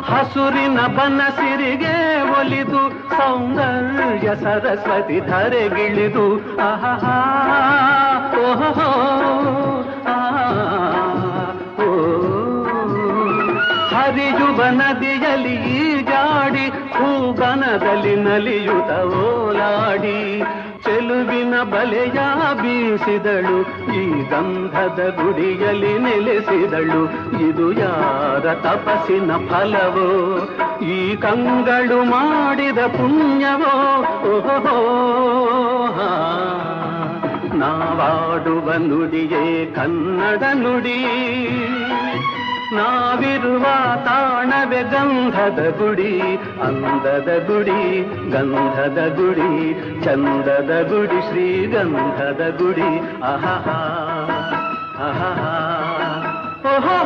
ಹಸುರಿನ ಬನಸಿರಿಗೆ ಒಲಿದು ಸೌಂದರ್ಯ ಸರಸ್ವತಿ ಧರೆಗಿಳಿದು ಆಹಾ ಓಹೋ ಹರಿಯುವ ನದಿಯಲ್ಲಿ ಜಾಡಿ ಹೂಗನದಲ್ಲಿ ನಲಿಯುತ ಓಲಾಡಿ ಚೆಲುವಿನ ಬಲೆಯ ಬೀಸಿದಳು ಈ ಗಂಧದ ಗುಡಿಯಲ್ಲಿ ನೆಲೆಸಿದಳು ಇದು ಯಾರ ತಪಸ್ಸಿನ ಫಲವೋ ಈ ಕಂಗಳು ಮಾಡಿದ ಪುಣ್ಯವೋ ಓಹೋ ನಾವಾಡುವ ನುಡಿಯೇ ಕನ್ನಡ ನುಡಿ ನಾವಿರುವ ತಾಣವೇ ಗಂಧದ ಗುಡಿ ಅಂದದ ಗುಡಿ ಗಂಧದ ಗುಡಿ ಚಂದದ ಗುಡಿ ಶ್ರೀಗಂಧದ ಗುಡಿ ಆಹಾ ಆಹಾ ಓಹೋ